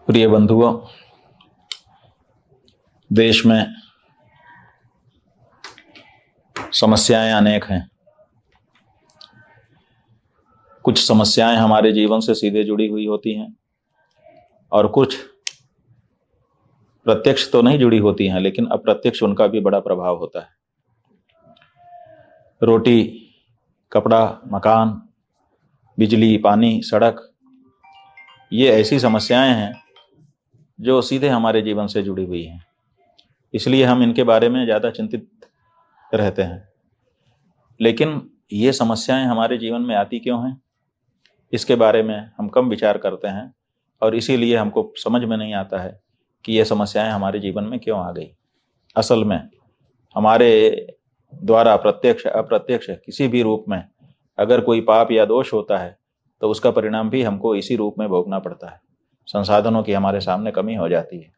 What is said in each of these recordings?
प्रिय बंधुओं, देश में समस्याएं अनेक हैं। कुछ समस्याएं हमारे जीवन से सीधे जुड़ी हुई होती हैं और कुछ प्रत्यक्ष तो नहीं जुड़ी होती हैं, लेकिन अप्रत्यक्ष उनका भी बड़ा प्रभाव होता है। रोटी, कपड़ा, मकान, बिजली, पानी, सड़क, ये ऐसी समस्याएं हैं जो सीधे हमारे जीवन से जुड़ी हुई हैं। इसलिए हम इनके बारे में ज़्यादा चिंतित रहते हैं। लेकिन ये समस्याएं हमारे जीवन में आती क्यों हैं, इसके बारे में हम कम विचार करते हैं और इसीलिए हमको समझ में नहीं आता है कि ये समस्याएं हमारे जीवन में क्यों आ गई। असल में हमारे द्वारा प्रत्यक्ष अप्रत्यक्ष किसी भी रूप में अगर कोई पाप या दोष होता है तो उसका परिणाम भी हमको इसी रूप में भोगना पड़ता है। संसाधनों की हमारे सामने कमी हो जाती है।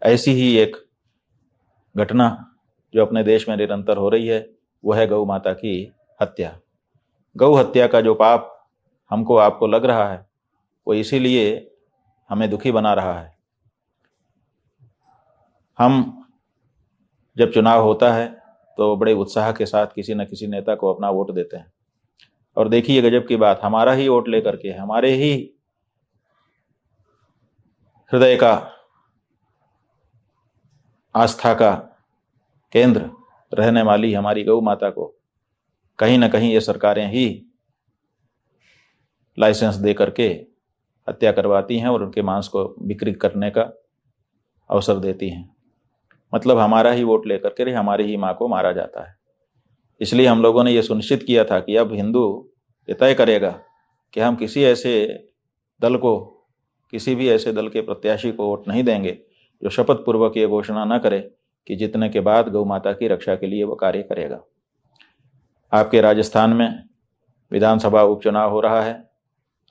ऐसी ही एक घटना जो अपने देश में निरंतर हो रही है वो है गौ माता की हत्या। गौ हत्या का जो पाप हमको आपको लग रहा है वो इसीलिए हमें दुखी बना रहा है। हम जब चुनाव होता है तो बड़े उत्साह के साथ किसी न किसी नेता को अपना वोट देते हैं और देखिए गजब की बात, हमारा ही वोट लेकर के हमारे ही हृदय का, आस्था का केंद्र रहने वाली हमारी गौ माता को कहीं ना कहीं ये सरकारें ही लाइसेंस दे करके हत्या करवाती हैं और उनके मांस को बिक्री करने का अवसर देती हैं। मतलब हमारा ही वोट लेकर के हमारी ही माँ को मारा जाता है। इसलिए हम लोगों ने ये सुनिश्चित किया था कि अब हिंदू ये तय करेगा कि हम किसी ऐसे दल को, किसी भी ऐसे दल के प्रत्याशी को वोट नहीं देंगे जो शपथ पूर्वक ये घोषणा न करे कि जीतने के बाद गौ माता की रक्षा के लिए वो कार्य करेगा। आपके राजस्थान में विधानसभा उपचुनाव हो रहा है।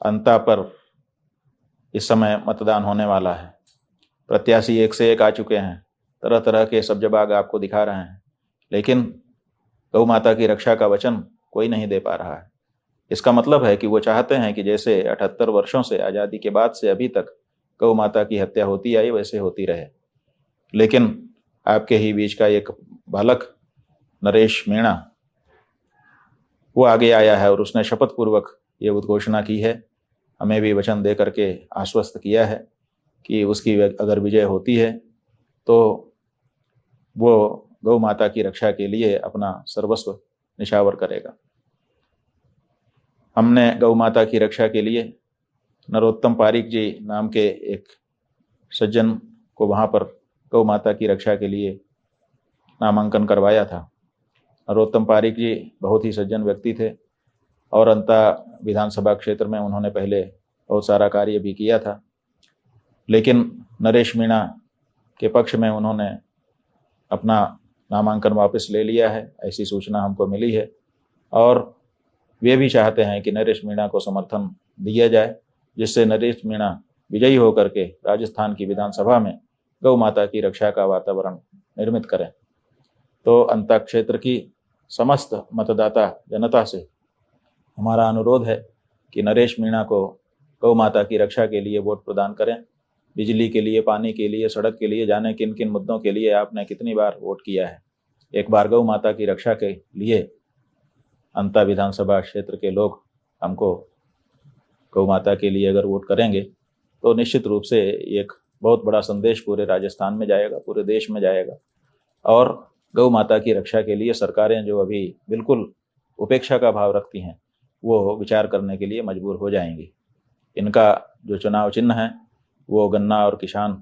अंता पर इस समय मतदान होने वाला है। प्रत्याशी एक से एक आ चुके हैं, तरह तरह के सब्जबाग आपको दिखा रहे हैं, लेकिन गौ माता की रक्षा का वचन कोई नहीं दे पा रहा है। इसका मतलब है कि वो चाहते हैं कि जैसे 78 वर्षों से, आज़ादी के बाद से अभी तक गौ माता की हत्या होती आई वैसे होती रहे। लेकिन आपके ही बीच का एक बालक नरेश मीणा वो आगे आया है और उसने शपथ पूर्वक ये उद्घोषणा की है, हमें भी वचन दे करके आश्वस्त किया है कि उसकी अगर विजय होती है तो वो गौ माता की रक्षा के लिए अपना सर्वस्व निछावर करेगा। हमने गौ माता की रक्षा के लिए नरोत्तम पारीक जी नाम के एक सज्जन को वहाँ पर गौ माता की रक्षा के लिए नामांकन करवाया था। नरोत्तम पारीक जी बहुत ही सज्जन व्यक्ति थे और अंता विधानसभा क्षेत्र में उन्होंने पहले बहुत सारा कार्य भी किया था, लेकिन नरेश मीणा के पक्ष में उन्होंने अपना नामांकन वापस ले लिया है, ऐसी सूचना हमको मिली है। और वे भी चाहते हैं कि नरेश मीणा को समर्थन दिया जाए, जिससे नरेश मीणा विजयी होकर के राजस्थान की विधानसभा में गौ माता की रक्षा का वातावरण निर्मित करें। तो अंता क्षेत्र की समस्त मतदाता जनता से हमारा अनुरोध है कि नरेश मीणा को गौ माता की रक्षा के लिए वोट प्रदान करें। बिजली के लिए, पानी के लिए, सड़क के लिए, जाने किन किन मुद्दों के लिए आपने कितनी बार वोट किया है। एक बार गौ माता की रक्षा के लिए अंता विधानसभा क्षेत्र के लोग हमको गौ माता के लिए अगर वोट करेंगे तो निश्चित रूप से एक बहुत बड़ा संदेश पूरे राजस्थान में जाएगा, पूरे देश में जाएगा। और गौ माता की रक्षा के लिए सरकारें जो अभी बिल्कुल उपेक्षा का भाव रखती हैं वो विचार करने के लिए मजबूर हो जाएंगी। इनका जो चुनाव चिन्ह है वो गन्ना और किसान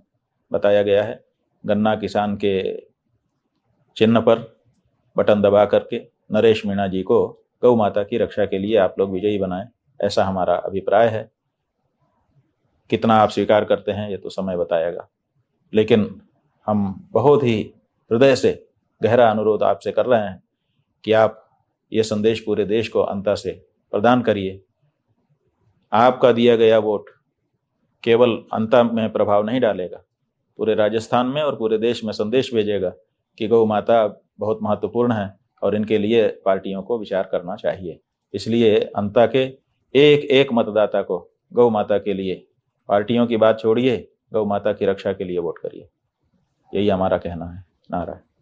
बताया गया है। गन्ना किसान के चिन्ह पर बटन दबा करके नरेश मीणा जी को गौ माता की रक्षा के लिए आप लोग विजयी बनाएं, ऐसा हमारा अभिप्राय है। कितना आप स्वीकार करते हैं ये तो समय बताएगा, लेकिन हम बहुत ही हृदय से गहरा अनुरोध आपसे कर रहे हैं कि आप ये संदेश पूरे देश को अंता से प्रदान करिए। आपका दिया गया वोट केवल अंता में प्रभाव नहीं डालेगा, पूरे राजस्थान में और पूरे देश में संदेश भेजेगा कि गौ माता बहुत महत्वपूर्ण है और इनके लिए पार्टियों को विचार करना चाहिए। इसलिए अंता के एक एक मतदाता को गौ माता के लिए, पार्टियों की बात छोड़िए, गौ माता की रक्षा के लिए वोट करिए। यही हमारा कहना है। नारा है।